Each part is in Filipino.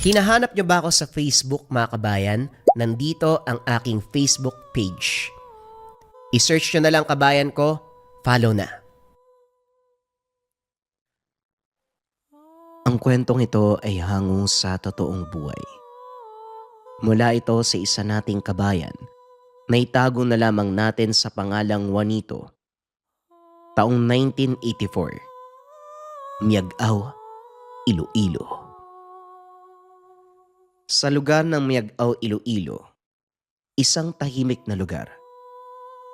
Hinahanap niyo ba ako sa Facebook mga kabayan? Nandito ang aking Facebook page. I-search nyo na lang kabayan ko, follow na. Ang kwentong ito ay hango sa totoong buhay. Mula ito sa isa nating kabayan na itago na lamang natin sa pangalang Juanito. Taong 1984. Miag-aw, Iloilo. Sa lugar ng Miag-aw, Iloilo, isang tahimik na lugar.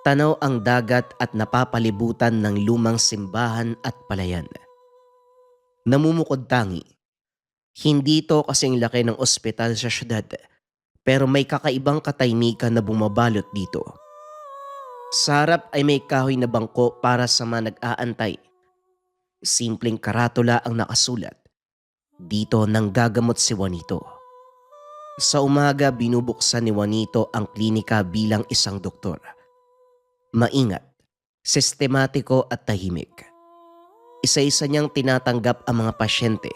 Tanaw ang dagat at napapalibutan ng lumang simbahan at palayan. Namumukod tangi. Hindi ito kasing laki ng ospital sa syudad, pero may kakaibang katahimikan na bumabalot dito. Sa harap ay may kahoy na bangko para sa mga nag-aantay. Simpleng karatula ang nakasulat. Dito nang gagamot si Juanito. Sa umaga binubuksan ni Juanito ang klinika bilang isang doktor. Maingat, sistematiko at tahimik. Isa-isa niyang tinatanggap ang mga pasyente.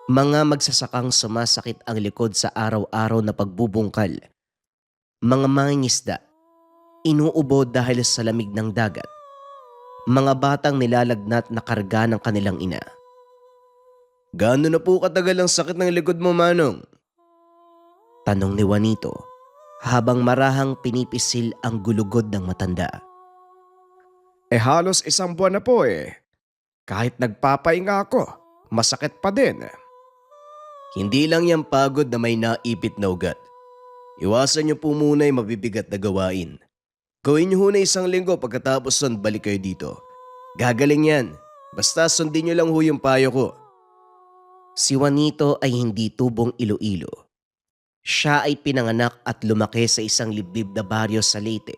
Mga magsasakang sumasakit ang likod sa araw-araw na pagbubungkal. Mga mangingisda, inuubo dahil sa lamig ng dagat. Mga batang nilalagnat na karga ng kanilang ina. "Gaano na po katagal ang sakit ng likod mo, Manong?" Tanong ni Juanito habang marahang pinipisil ang gulugod ng matanda. Halos isang buwan na po eh. Kahit nagpapahinga ako, masakit pa din. Hindi lang yan pagod na may naipit na ugat. Iwasan niyo po muna yung mabibigat na gawain. Gawin niyo na isang linggo pagkatapos nun balik kayo dito. Gagaling yan. Basta sundin niyo lang ho yung payo ko. Si Juanito ay hindi tubong Iloilo. Siya ay pinanganak at lumaki sa isang liblib na baryo sa Leyte,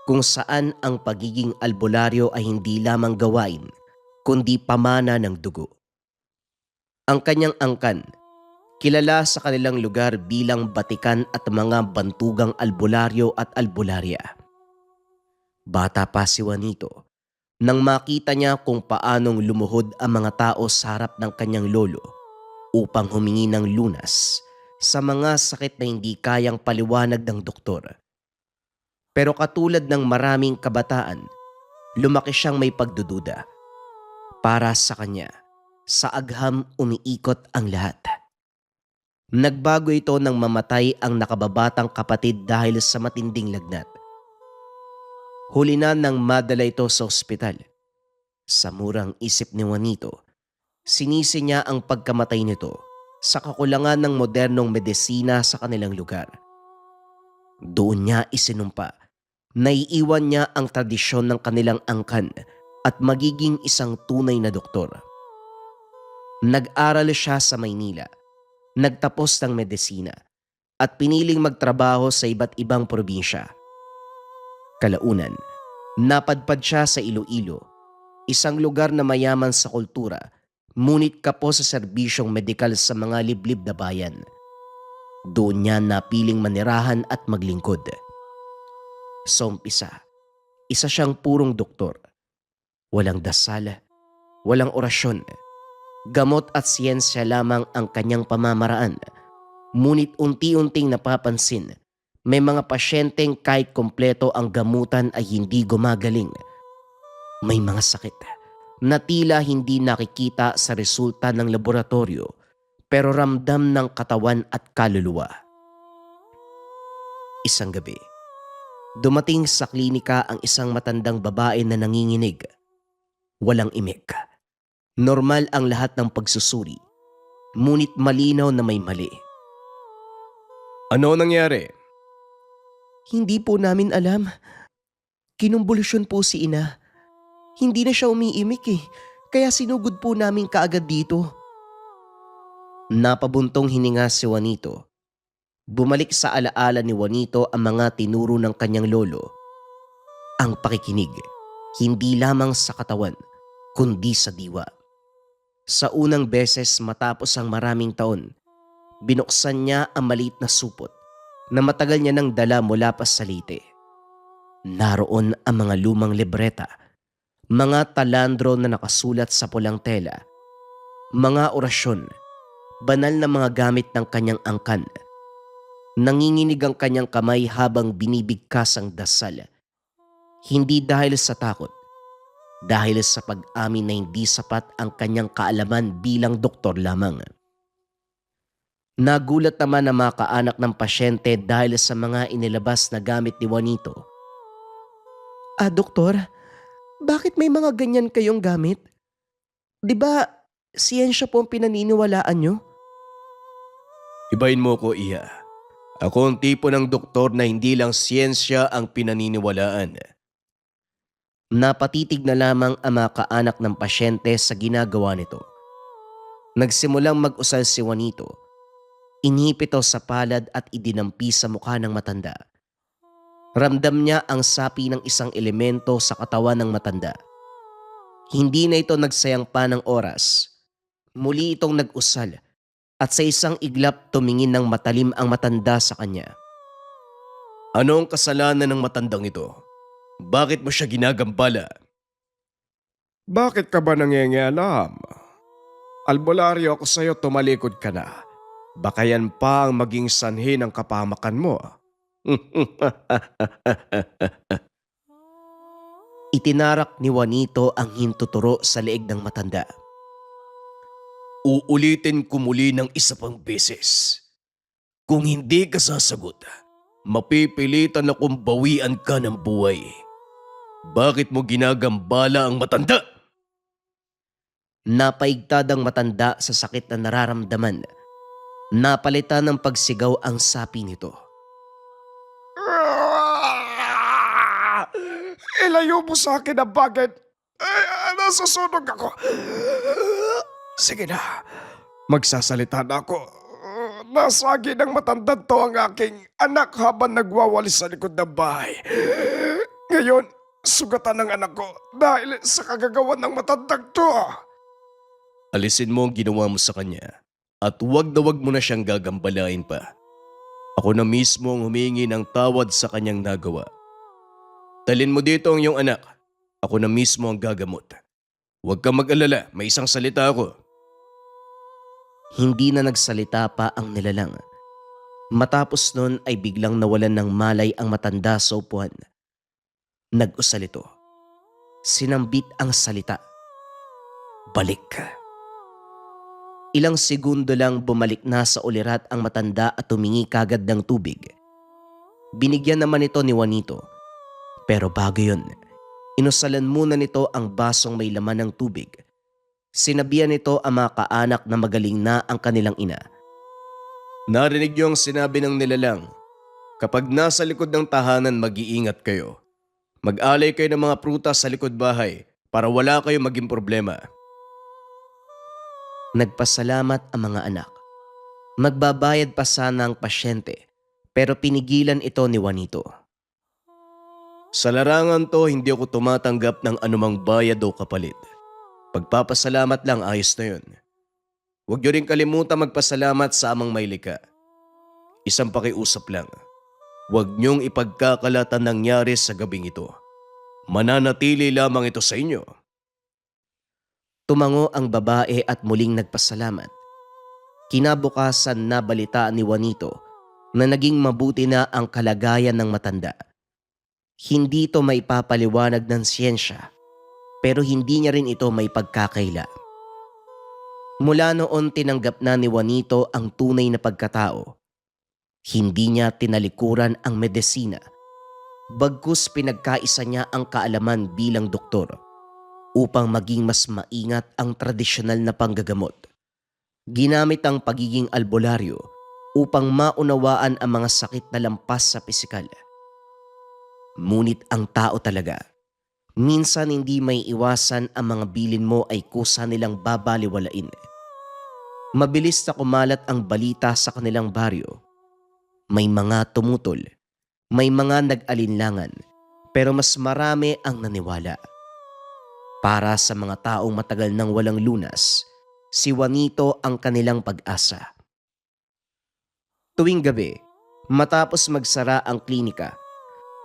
kung saan ang pagiging albularyo ay hindi lamang gawain, kundi pamana ng dugo. Ang kanyang angkan, kilala sa kanilang lugar bilang batikan at mga bantugang albularyo at albularya. Bata pa si Juanito nang makita niya kung paanong lumuhod ang mga tao sa harap ng kanyang lolo upang humingi ng lunas sa mga sakit na hindi kayang paliwanag ng doktor. Pero katulad ng maraming kabataan, lumaki siyang may pagdududa. Para sa kanya, sa agham umiikot ang lahat. Nagbago ito nang mamatay ang nakababatang kapatid dahil sa matinding lagnat. Huli na nang madala ito sa ospital. Sa murang isip ni Juanito, sinisi niya ang pagkamatay nito sa kakulangan ng modernong medisina sa kanilang lugar. Doon niya isinumpa na iiwan niya ang tradisyon ng kanilang angkan at magiging isang tunay na doktor. Nag-aral siya sa Maynila, nagtapos ng medisina at piniling magtrabaho sa iba't ibang probinsya. Kalaunan, napadpad siya sa Iloilo, isang lugar na mayaman sa kultura, ngunit kapos sa serbisyong medikal sa mga liblib na bayan. Doon niya napiling manirahan at maglingkod. Sa umpisa, isa siyang purong doktor. Walang dasal, walang orasyon. Gamot at siyensya lamang ang kanyang pamamaraan. Ngunit unti-unting napapansin, may mga pasyenteng kahit kompleto ang gamutan ay hindi gumagaling. May mga sakit na tila hindi nakikita sa resulta ng laboratorio pero ramdam ng katawan at kaluluwa. Isang gabi, dumating sa klinika ang isang matandang babae na nanginginig. Walang imik. Normal ang lahat ng pagsusuri, ngunit malinaw na may mali. Ano nangyari? Hindi po namin alam. Kinumbulusyon po si ina. Hindi na siya umiimik kaya sinugod po namin kaagad dito. Napabuntong hininga si Juanito. Bumalik sa alaala ni Juanito ang mga tinuro ng kanyang lolo. Ang pakikinig, hindi lamang sa katawan, kundi sa diwa. Sa unang beses matapos ang maraming taon, binuksan niya ang maliit na supot na matagal niya nang dala mula pa sa Leyte. Naroon ang mga lumang libreta, mga talandro na nakasulat sa pulang tela, mga orasyon, banal na mga gamit ng kanyang angkan. Nanginginig ang kanyang kamay habang binibigkas ang dasal. Hindi dahil sa takot, dahil sa pag-amin na hindi sapat ang kanyang kaalaman bilang doktor lamang. Nagulat naman ang mga kaanak ng pasyente dahil sa mga inilabas na gamit ni Juanito. Doktor, bakit may mga ganyan kayong gamit? Di ba siyensya po ang pinaniniwalaan nyo? Ibahin mo ko, Iha. Ako ang tipo ng doktor na hindi lang siyensya ang pinaniniwalaan. Napatitig na lamang ang mga kaanak ng pasyente sa ginagawa nito. Nagsimulang mag-usal si Juanito. Inipit ito sa palad at idinampi sa mukha ng matanda. Ramdam niya ang sapi ng isang elemento sa katawan ng matanda. Hindi na ito nagsayang pa ng oras. Muli itong nag-usal at sa isang iglap tumingin ng matalim ang matanda sa kanya. Ano ang kasalanan ng matandang ito? Bakit mo siya ginagambala? Bakit ka ba nangingialam? Albularyo ako sa'yo, tumalikod ka na. Baka yan pa ang maging sanhi ng kapahamakan mo. Itinarak ni Juanito ang hintuturo sa leeg ng matanda. Uulitin ko muli ng isa pang beses. Kung hindi ka sasagot, mapipilitan akong bawian ka ng buhay. Bakit mo ginagambala ang matanda? Napaigtad ang matanda sa sakit na nararamdaman. Napalitan ng pagsigaw ang sapi nito. Ilayo mo sa akin ang bagay. Nasusunog ako. Sige na, magsasalita na ako. Nasagi ng matandang to ang aking anak habang nagwawalis sa likod ng bahay. Ngayon, sugatan ng anak ko dahil sa kagagawan ng matandang to. Alisin mo ang ginawa mo sa kanya at huwag na huwag mo na siyang gagambalain pa. Ako na mismo ang humingi ng tawad sa kanyang nagawa. Dalhin mo dito ang iyong anak. Ako na mismo ang gagamot. Huwag kang mag-alala, may isang salita ako. Hindi na nagsalita pa ang nilalang. Matapos nun ay biglang nawalan ng malay ang matanda sa upuan. Nag-usal ito. Sinambit ang salita. Balik. Ilang segundo lang bumalik na sa ulirat ang matanda at tumingi kagad ng tubig. Binigyan naman ito ni Juanito. Pero bago yun, inusalan muna nito ang basong may laman ng tubig. Sinabihan nito ang mga kaanak na magaling na ang kanilang ina. Narinig niyo ang sinabi ng nilalang. Kapag nasa likod ng tahanan, mag-iingat kayo. Mag-alay kayo ng mga prutas sa likod bahay para wala kayo maging problema. Nagpasalamat ang mga anak. Magbabayad pa sana ang pasyente pero pinigilan ito ni Juanito. Sa larangan to, hindi ako tumatanggap ng anumang bayad o kapalit. Pagpapasalamat lang, ayos na yun. Huwag niyo rin kalimutan magpasalamat sa amang may likha. Isang pakiusap lang. Huwag niyong ipagkakalatan nangyari sa gabing ito. Mananatili lamang ito sa inyo. Tumango ang babae at muling nagpasalamat. Kinabukasan nabalitaan ni Juanito na naging mabuti na ang kalagayan ng matanda. Hindi ito maipapaliwanag ng siyensya, pero hindi niya rin ito may pagkakaila. Mula noon tinanggap na ni Juanito ang tunay na pagkatao. Hindi niya tinalikuran ang medisina, bagkus pinagkaisa niya ang kaalaman bilang doktor upang maging mas maingat ang tradisyonal na panggagamot. Ginamit ang pagiging albularyo upang maunawaan ang mga sakit na lampas sa pisikal. Ngunit ang tao talaga, minsan hindi may iwasan ang mga bilin mo ay kusa nilang babaliwalain. Mabilis na kumalat ang balita sa kanilang baryo. May mga tumutol, may mga nag-alinlangan, pero mas marami ang naniwala. Para sa mga taong matagal nang walang lunas, si Juanito ang kanilang pag-asa. Tuwing gabi, matapos magsara ang klinika,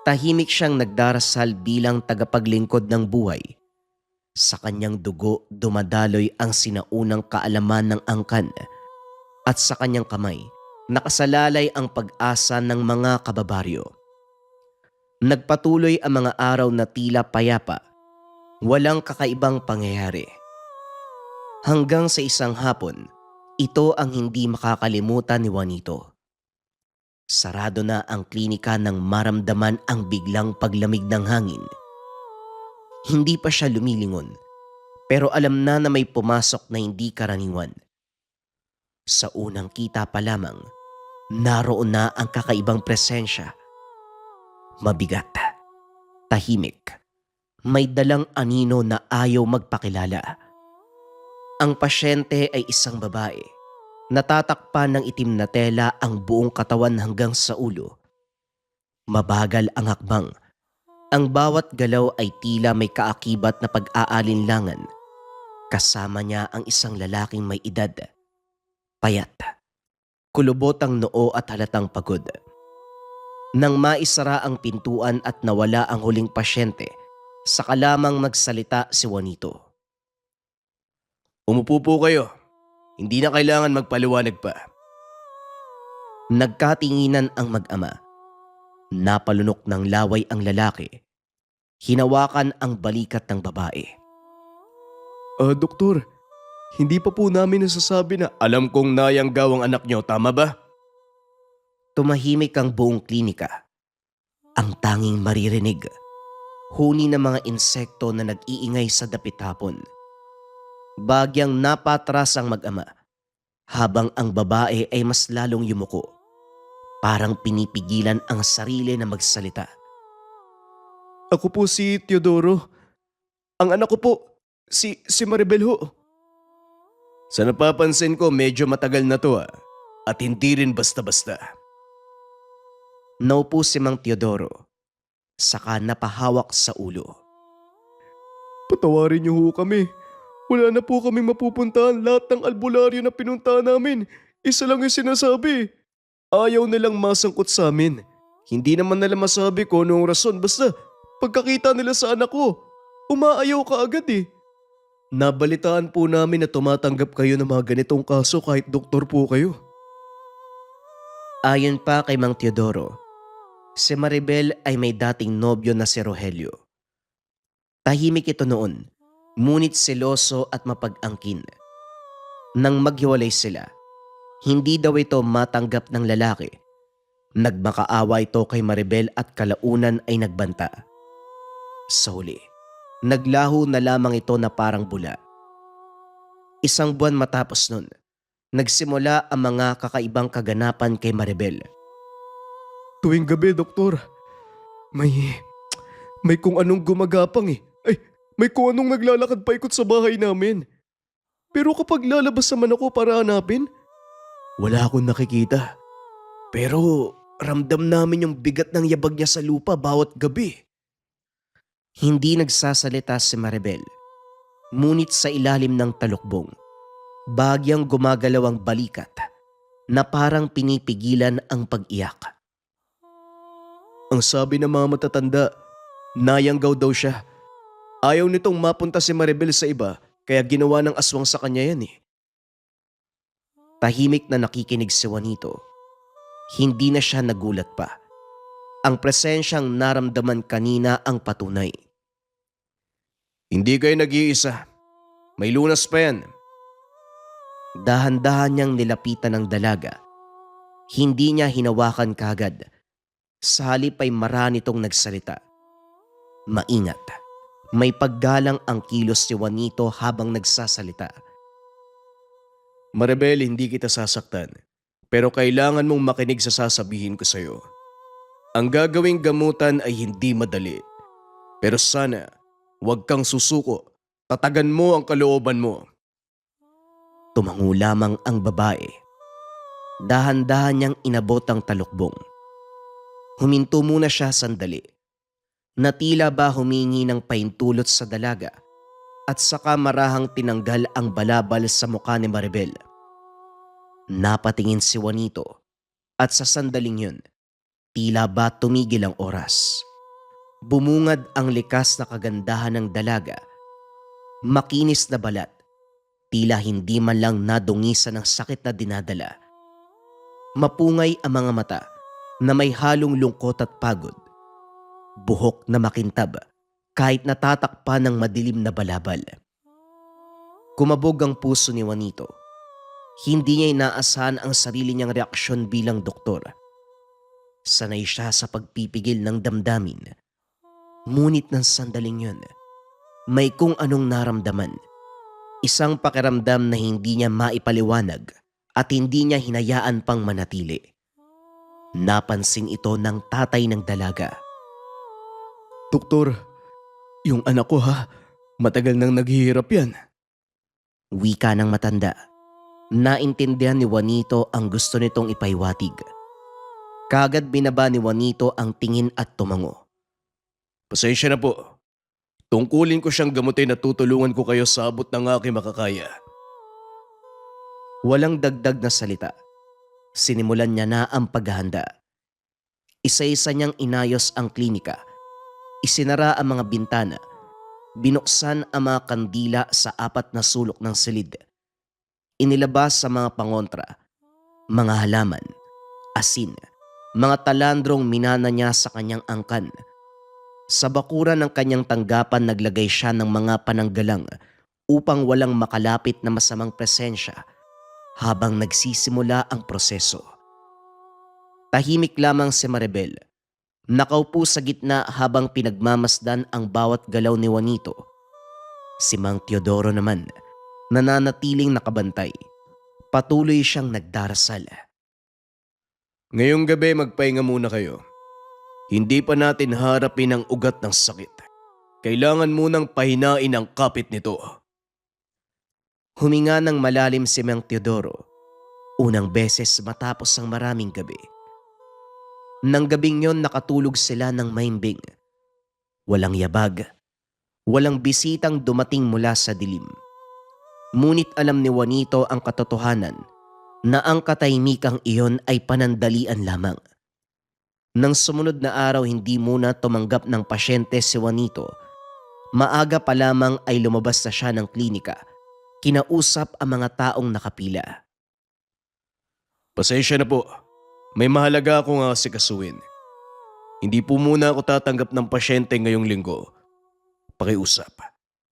tahimik siyang nagdarasal bilang tagapaglingkod ng buhay. Sa kanyang dugo dumadaloy ang sinaunang kaalaman ng angkan. at sa kanyang kamay nakasalalay ang pag-asa ng mga kababaryo. Nagpatuloy ang mga araw na tila payapa, walang kakaibang pangyayari. Hanggang sa isang hapon, ito ang hindi makakalimutan ni Juanito. Sarado na ang klinika nang maramdaman ang biglang paglamig ng hangin. Hindi pa siya lumilingon, pero alam na may pumasok na hindi karaniwan. Sa unang kita pa lamang, naroon na ang kakaibang presensya. Mabigat, tahimik, may dalang anino na ayaw magpakilala. Ang pasyente ay isang babae. Natatakpan ng itim na tela ang buong katawan hanggang sa ulo. Mabagal ang hakbang. Ang bawat galaw ay tila may kaakibat na pag-aalinlangan. Kasama niya ang isang lalaking may edad. Payat. Kulubot ang noo at halatang pagod. Nang maisara ang pintuan at nawala ang huling pasyente, saka lamang nagsalita si Juanito. Umupo po kayo. Hindi na kailangan magpaliwanag pa. Nagkatinginan ang mag-ama. Napalunok ng laway ang lalaki. Hinawakan ang balikat ng babae. Doktor, hindi pa po namin nasasabi na alam kong nayanggaw ang anak niyo, tama ba? Tumahimik ang buong klinika. Ang tanging maririnig, huni ng mga insekto na nag-iingay sa dapit hapon. Bagyang napatras ang mag-ama, habang ang babae ay mas lalong yumuko. Parang pinipigilan ang sarili na magsalita. Ako po si Teodoro. Ang anak ko po, si Maribel ho. Sa napapansin ko, medyo matagal na to at hindi rin basta-basta. Naupo si Mang Teodoro, saka napahawak sa ulo. Patawarin niyo ho kami. Wala na po kaming mapupuntahan. Lahat ng albularyo na pinuntahan namin, isa lang yung sinasabi. Ayaw nilang masangkot sa amin. Hindi naman nila masabi kung anong rason. Basta pagkakita nila sa anak ko, umaayaw ka agad eh. Nabalitaan po namin na tumatanggap kayo ng mga ganitong kaso kahit doktor po kayo. Ayon pa kay Mang Teodoro, si Maribel ay may dating nobyo na si Rogelio. Tahimik ito noon, ngunit seloso at mapag-angkin. Nang maghiwalay sila, hindi daw ito matanggap ng lalaki. Nagmakaawa ito kay Maribel at kalaunan ay nagbanta. Sa huli, naglaho na lamang ito na parang bula. Isang buwan matapos nun, nagsimula ang mga kakaibang kaganapan kay Maribel. Tuwing gabi, doktor, may kung anong gumagapang eh. May kung anong naglalakad paikot sa bahay namin. Pero kapag lalabas naman ako para hanapin, wala akong nakikita. Pero ramdam namin yung bigat ng yabag niya sa lupa bawat gabi. Hindi nagsasalita si Maribel, ngunit sa ilalim ng talukbong, bagyang gumagalaw ang balikat na parang pinipigilan ang pag-iyak. Ang sabi ng mga matatanda, nayanggaw daw siya. Ayaw nitong mapunta si Maribel sa iba kaya ginawa ng aswang sa kanya yan eh. Tahimik na nakikinig si Juanito. Hindi na siya nagulat pa. Ang presensyang naramdaman kanina ang patunay. Hindi kayo nag-iisa. May lunas pa yan. Dahan-dahan niyang nilapitan ng dalaga. Hindi niya hinawakan kagad. Sa halip ay marami nitong nagsalita. Maingat. May paggalang ang kilos si Juanito habang nagsasalita. Maribel, hindi kita sasaktan. Pero kailangan mong makinig sa sasabihin ko sa'yo. Ang gagawing gamutan ay hindi madali. Pero sana, huwag kang susuko. Tatagan mo ang kalooban mo. Tumango lamang ang babae. Dahan-dahan niyang inabot ang talukbong. Huminto muna siya sandali. Na tila ba humingi ng paintulot sa dalaga at saka marahang tinanggal ang balabal sa mukha ni Maribel. Napatingin si Juanito at sa sandaling yun, tila ba tumigil ang oras. Bumungad ang likas na kagandahan ng dalaga. Makinis na balat, Tila hindi man lang nadungisan ng sakit na dinadala. Mapungay ang mga mata na may halong lungkot at pagod. Buhok na makintab kahit natatakpan ng madilim na balabal. Kumabog ang puso ni Juanito. Hindi niya inaasahan ang sarili niyang reaksyon bilang doktor. Sanay siya sa pagpipigil ng damdamin. Ngunit ng sandaling yun, may kung anong naramdaman. Isang pakiramdam na hindi niya maipaliwanag at hindi niya hinayaan pang manatili. Napansin ito ng tatay ng dalaga. Doktor, yung anak ko ha, matagal nang naghihirap yan. Wika ng matanda. Naintindihan ni Juanito ang gusto nitong ipaiwatig. Kagad binaba ni Juanito ang tingin at tumango. Pasensya na po. Tungkulin ko siyang gamutin at tutulungan ko kayo sa abot ng aking makakaya. Walang dagdag na salita. Sinimulan niya na ang paghahanda. Isa-isa niyang inayos ang klinika. Isinara ang mga bintana. Binuksan ang mga kandila sa 4 na sulok ng silid. Inilabas sa mga pangontra, mga halaman, asin, mga talandrong minana niya sa kanyang angkan. Sa bakuran ng kanyang tanggapan naglagay siya ng mga pananggalang upang walang makalapit na masamang presensya habang nagsisimula ang proseso. Tahimik lamang si Maribel. Nakaupo sa gitna habang pinagmamasdan ang bawat galaw ni Juanito. Si Mang Teodoro naman, nananatiling nakabantay. Patuloy siyang nagdarasal. Ngayong gabi magpahinga muna kayo. Hindi pa natin harapin ang ugat ng sakit. Kailangan munang pahinain ang kapit nito. Huminga ng malalim si Mang Teodoro. Unang beses matapos ang maraming gabi. Nang gabing yon nakatulog sila ng mahimbing. Walang yabag. Walang bisitang dumating mula sa dilim. Ngunit alam ni Juanito ang katotohanan na ang katahimikang iyon ay panandalian lamang. Nang sumunod na araw hindi muna tumanggap ng pasyente si Juanito. Maaga pa lamang ay lumabas na siya ng klinika. Kinausap ang mga taong nakapila. Pasensya na po. May mahalaga akong asikasuhin. Hindi po muna ako tatanggap ng pasyente ngayong linggo. Pakiusap.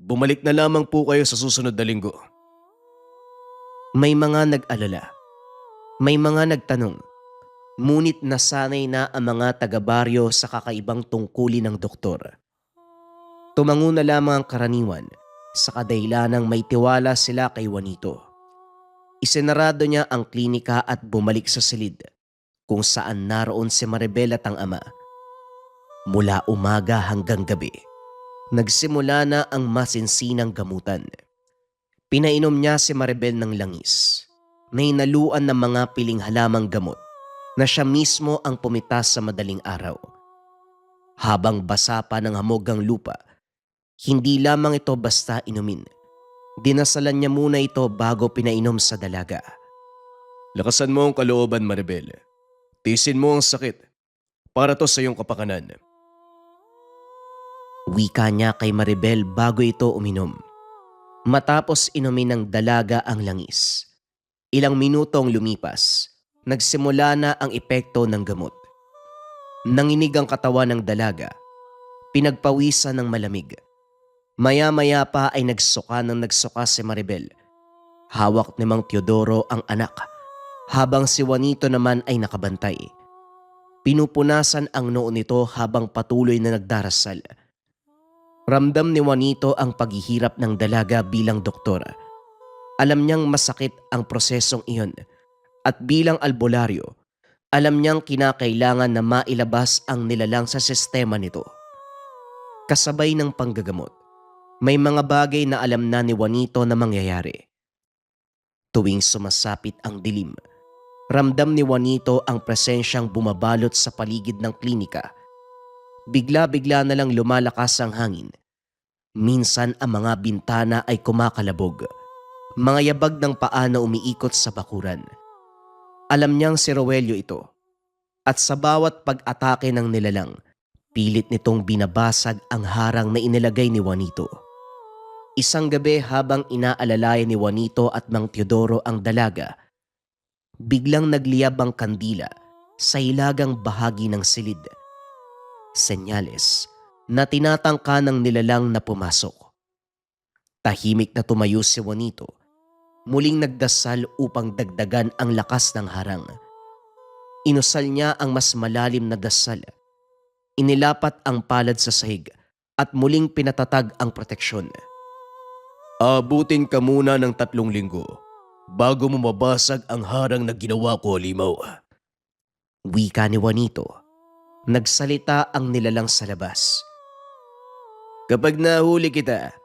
Bumalik na lamang po kayo sa susunod na linggo. May mga nag-alala. May mga nagtanong. Ngunit nasanay na ang mga taga-baryo sa kakaibang tungkulin ng doktor. Tumango na lamang ang karaniwan sa kadahilanang may tiwala sila kay Juanito. Isinarado niya ang klinika at bumalik sa silid kung saan naroon si Maribel at ang ama. Mula umaga hanggang gabi, nagsimula na ang masinsinang gamutan. Pinainom niya si Maribel ng langis na hinaluan ng mga piling halamang gamot na siya mismo ang pumitas sa madaling araw. Habang basa pa ng hamog ang lupa, hindi lamang ito basta inumin. Dinasalan niya muna ito bago pinainom sa dalaga. Lakasan mo ang kalooban, Maribel. Tiisin mo ang sakit. Para to sa iyong kapakanan. Wika niya kay Maribel bago ito uminom. Matapos inumin ng dalaga ang langis. Ilang minutong lumipas, nagsimula na ang epekto ng gamot. Nanginig ang katawan ng dalaga. Pinagpawisan ng malamig. Maya-maya pa ay nagsuka si Maribel. Hawak ni Mang Teodoro ang anak, habang si Juanito naman ay nakabantay. Pinupunasan ang noo nito habang patuloy na nagdarasal. Ramdam ni Juanito ang paghihirap ng dalaga bilang doktor. Alam niyang masakit ang prosesong iyon at bilang albularyo, alam niyang kinakailangan na mailabas ang nilalang sa sistema nito. Kasabay ng panggagamot, may mga bagay na alam na ni Juanito na mangyayari. Tuwing sumasapit ang dilim, ramdam ni Juanito ang presensyang bumabalot sa paligid ng klinika. Bigla-bigla na lang lumalakas ang hangin. Minsan ang mga bintana ay kumakalabog. Mga yabag ng paa na umiikot sa bakuran. Alam niyang si Roelio ito. At sa bawat pag-atake ng nilalang, pilit nitong binabasag ang harang na inilagay ni Juanito. Isang gabi habang inaalalayan ni Juanito at Mang Teodoro ang dalaga, biglang nagliyab ang kandila sa hilagang bahagi ng silid. Senyales na tinatangka ng nilalang na pumasok. Tahimik na tumayo si Juanito, muling nagdasal upang dagdagan ang lakas ng harang. Inusal niya ang mas malalim na dasal. Inilapat ang palad sa sahig at muling pinatatag ang proteksyon. Abutin ka muna ng 3 linggo bago mo mabasag ang harang na ginawa ko, Limaw. Wika ni Juanito. Nagsalita ang nilalang sa labas. Kapag nahuli kita,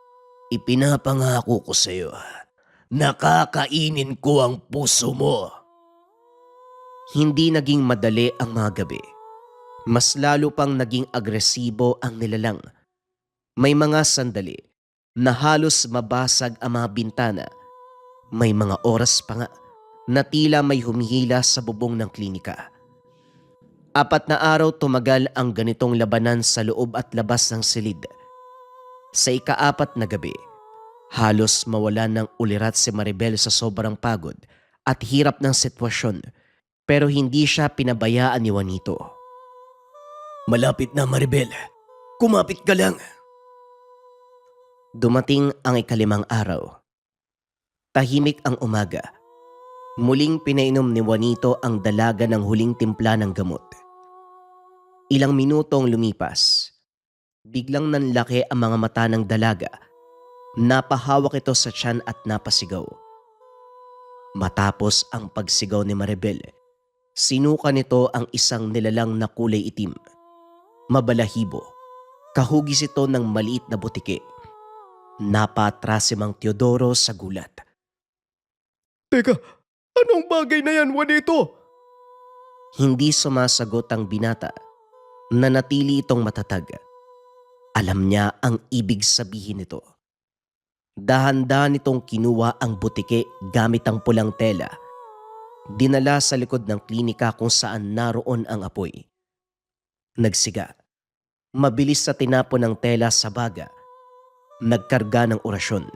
ipinapangako ko sa iyo, nakakainin ko ang puso mo. Hindi naging madali ang mga gabi. Mas lalo pang naging agresibo ang nilalang. May mga sandali na halos mabasag ang mga bintana. May mga oras pa nga na tila may humihila sa bubong ng klinika. 4 na araw tumagal ang ganitong labanan sa loob at labas ng silid. Sa ika-4 na gabi, halos mawalan ng ulirat si Maribel sa sobrang pagod at hirap ng sitwasyon, pero hindi siya pinabayaan ni Juanito. Malapit na, Maribel. Kumapit ka lang. Dumating ang ika-5 araw. Tahimik ang umaga. Muling pinainom ni Juanito ang dalaga ng huling timpla ng gamot. Ilang minutong lumipas. Biglang nanlaki ang mga mata ng dalaga. Napahawak ito sa tiyan at napasigaw. Matapos ang pagsigaw ni Maribel, sinuka nito ang isang nilalang na kulay itim. Mabalahibo. Kahugis ito ng maliit na butike. Napatras si Mang Teodoro sa gulat. Teka, anong bagay na yan, Juanito? Hindi sumasagot ang binata. Nanatili itong matatag. Alam niya ang ibig sabihin nito. Dahan-dahan nitong kinuha ang butike gamit ang pulang tela. Dinala sa likod ng klinika kung saan naroon ang apoy. Nagsiga. Mabilis sa tinapon ng tela sa baga. Nagkarga ng orasyon.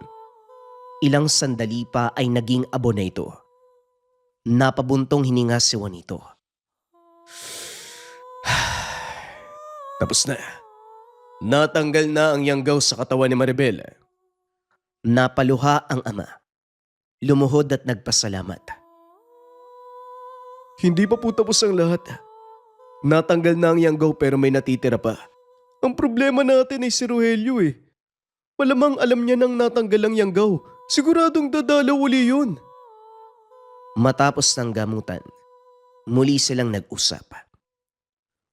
Ilang sandali pa ay naging abo na ito. Napabuntong hininga si Juanito. Tapos na. Natanggal na ang yanggaw sa katawan ni Maribel. Napaluha ang ama. Lumuhod at nagpasalamat. Hindi pa po tapos ang lahat. Natanggal na ang yanggaw pero may natitira pa. Ang problema natin ay si Rogelio eh. Malamang alam niya nang natanggal ang yanggaw. Siguradong dadalaw uli yun. Matapos ng gamutan, muli silang nag-usap.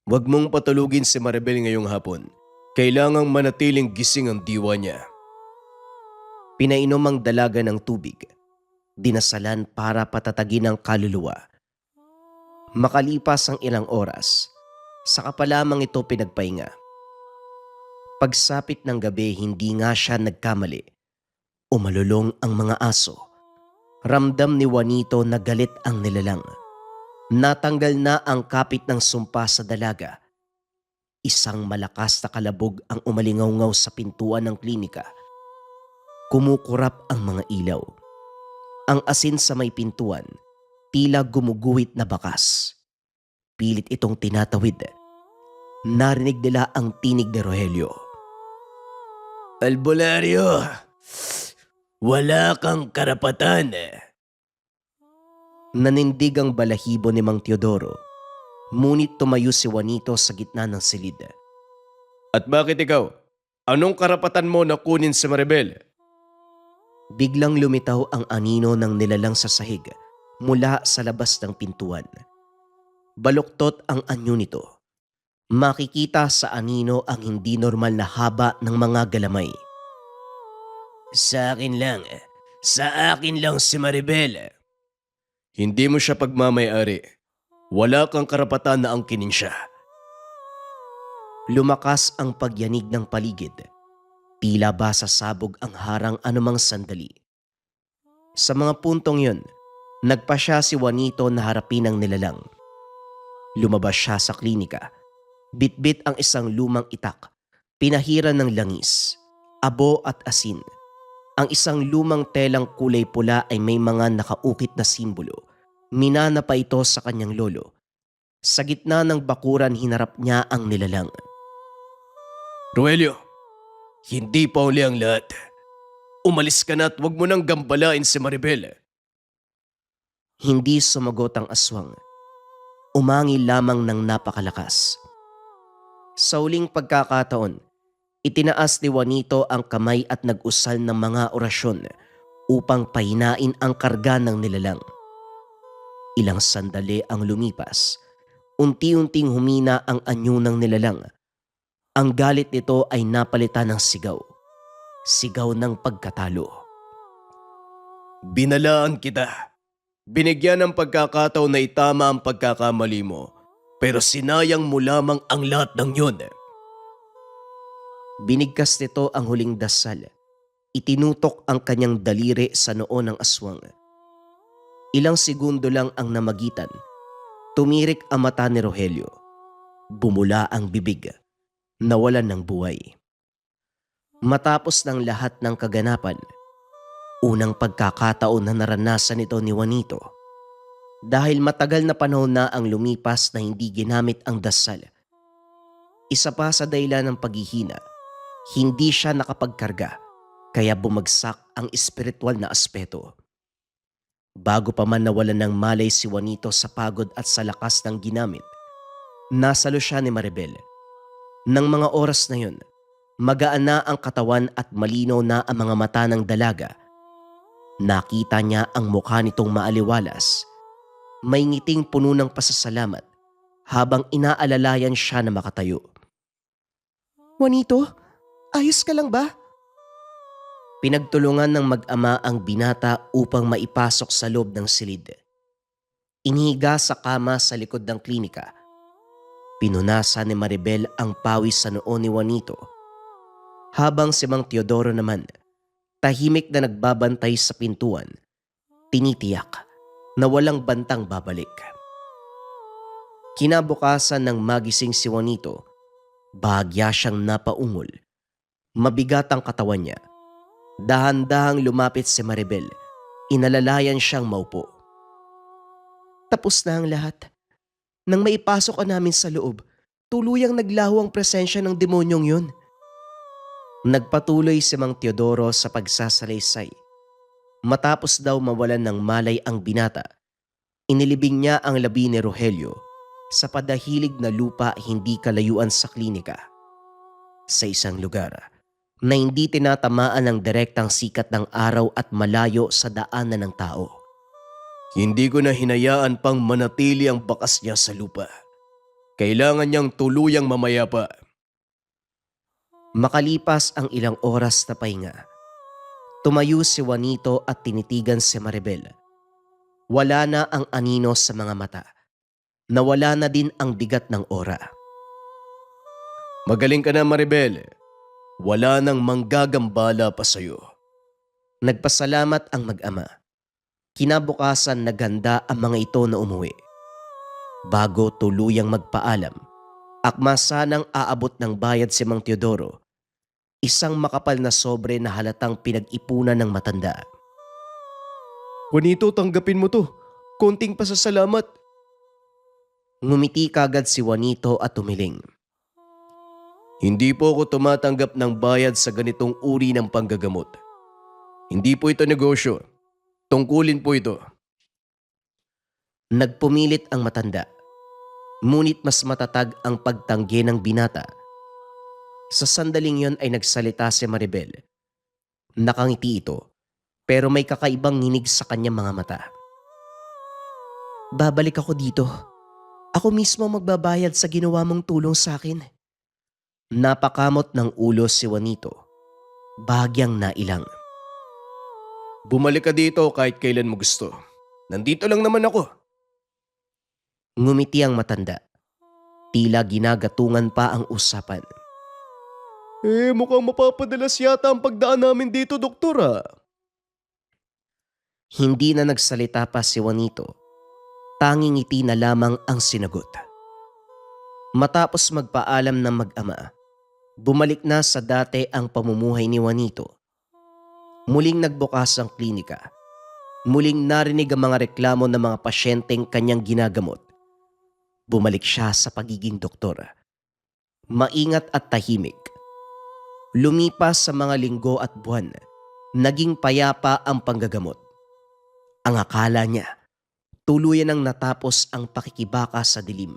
Huwag mong patulugin si Maribel ngayong hapon. Kailangang manatiling gising ang diwa niya. Pinainom ang dalaga ng tubig. Dinasalan para patatagin ang kaluluwa. Makalipas ang ilang oras, saka pa lamang ito pinagpahinga. Pagsapit ng gabi, hindi nga siya nagkamali. Umalulong ang mga aso. Ramdam ni Juanito na galit ang nilalang. Natanggal na ang kapit ng sumpa sa dalaga. Isang malakas na kalabog ang umalingaw-ngaw sa pintuan ng klinika. Kumukurap ang mga ilaw. Ang asin sa may pintuan, tila gumuguhit na bakas. Pilit itong tinatawid. Narinig nila ang tinig ni Rogelio. Albularyo, wala kang karapatan. Nanindig ang balahibo ni Mang Teodoro. Ngunit tumayo si Juanito sa gitna ng silid. At bakit ikaw? Anong karapatan mo na kunin si Maribel? Biglang lumitaw ang anino ng nilalang sa sahig mula sa labas ng pintuan. Baluktot ang anyo nito. Makikita sa anino ang hindi normal na haba ng mga galamay. Sa akin lang si Maribel. Hindi mo siya pagmamayari. Wala kang karapatan na angkinin siya. Lumakas ang pagyanig ng paligid. Tila ba sasabog ang harang anumang sandali. Sa mga puntong yun, nagpa siya si Juanito na harapin ang nilalang. Lumabas siya sa klinika. Bitbit ang isang lumang itak. Pinahiran ng langis, abo at asin. Ang isang lumang telang kulay pula ay may mga nakaukit na simbolo. Minana pa ito sa kanyang lolo. Sa gitna ng bakuran hinarap niya ang nilalang. Rogelio, hindi pa uli ang lahat. Umalis ka na at huwag mo nang gambalain si Maribel. Hindi sumagot ang aswang. Umangi lamang ng napakalakas. Sa uling pagkakataon, itinaas ni Juanito ang kamay at nag-usal ng mga orasyon upang pahinain ang karga ng nilalang. Ilang sandali ang lumipas. Unti-unting humina ang anyo ng nilalang. Ang galit nito ay napalitan ng sigaw. Sigaw ng pagkatalo. Binalaan kita. Binigyan ng pagkakataon na itama ang pagkakamali mo. Pero sinayang mo lamang ang lahat ng yun. Binigkas nito ang huling dasal. Itinutok ang kanyang daliri sa noo ng aswang. Ilang segundo lang ang namagitan. Tumirik ang mata ni Rogelio. Bumula ang bibig. Nawalan ng buhay. Matapos ng lahat ng kaganapan, unang pagkakataon na naranasan ito ni Juanito. Dahil matagal na panahon na ang lumipas na hindi ginamit ang dasal. Isa pa sa dahilan ng paghihina, hindi siya nakapagkarga kaya bumagsak ang espiritual na aspeto. Bago pa man nawalan ng malay si Juanito sa pagod at sa lakas ng ginamit, nasalo siya ni Maribel. Nang mga oras na yun, magaan na ang katawan at malinaw na ang mga mata ng dalaga. Nakita niya ang mukha nitong maaliwalas. May ngiting puno ng pasasalamat habang inaalalayan siya na makatayo. Juanito, ayos ka lang ba? Pinagtulungan ng mag-ama ang binata upang maipasok sa loob ng silid. Inihiga sa kama sa likod ng klinika. Pinunasan ni Maribel ang pawis sa noo ni Juanito. Habang si Mang Teodoro naman, tahimik na nagbabantay sa pintuan, tinitiyak na walang bantang babalik. Kinabukasan ng magising si Juanito, bahagya siyang napaungol. Mabigat ang katawan niya. Dahan-dahang lumapit si Maribel. Inalalayan siyang maupo. Tapos na ang lahat. Nang maipasok ka namin sa loob, tuluyang naglaho ang presensya ng demonyong yun. Nagpatuloy si Mang Teodoro sa pagsasalaysay. Matapos daw mawalan ng malay ang binata, inilibing niya ang labi ni Rogelio sa padahilig na lupa hindi kalayuan sa klinika. Sa isang lugar na hindi tinatamaan ng direktang sikat ng araw at malayo sa daanan ng tao. Hindi ko na hinayaan pang manatili ang bakas niya sa lupa. Kailangan niyang tuluyang mamayapa. Makalipas ang ilang oras na pahinga, tumayo si Juanito at tinitigan si Maribel. Wala na ang anino sa mga mata. Nawala na din ang bigat ng aura. Magaling ka na, Maribel. Wala nang manggagambala pa sa'yo. Nagpasalamat ang mag-ama. Kinabukasan naganda ang mga ito na umuwi. Bago tuluyang magpaalam, akma sanang aabot ng bayad si Mang Teodoro, isang makapal na sobre na halatang pinag-ipunan ng matanda. Juanito, tanggapin mo to. Konting pasasalamat. Ngumiti kagad si Juanito at tumiling. Hindi po ako tumatanggap ng bayad sa ganitong uri ng panggagamot. Hindi po ito negosyo. Tungkulin po ito. Nagpumilit ang matanda. Ngunit mas matatag ang pagtanggi ng binata. Sa sandaling yon ay nagsalita si Maribel. Nakangiti ito, pero may kakaibang nginig sa kanyang mga mata. Babalik ako dito. Ako mismo magbabayad sa ginawa mong tulong sa akin. Napakamot ng ulo si Juanito. Bahagyang nailang. Bumalik ka dito kahit kailan mo gusto. Nandito lang naman ako. Ngumiti ang matanda. Tila ginagatungan pa ang usapan. Mukhang mapapadalas yata ang pagdaan namin dito, doktora. Hindi na nagsalita pa si Juanito. Tanging ngiti na lamang ang sinagot. Matapos magpaalam ng mag-ama, bumalik na sa dati ang pamumuhay ni Juanito. Muling nagbukas ang klinika. Muling narinig ang mga reklamo ng mga pasyenteng kanyang ginagamot. Bumalik siya sa pagiging doktor. Maingat at tahimik. Lumipas sa mga linggo at buwan, naging payapa ang panggagamot. Ang akala niya, tuluyan ang natapos ang pakikibaka sa dilim.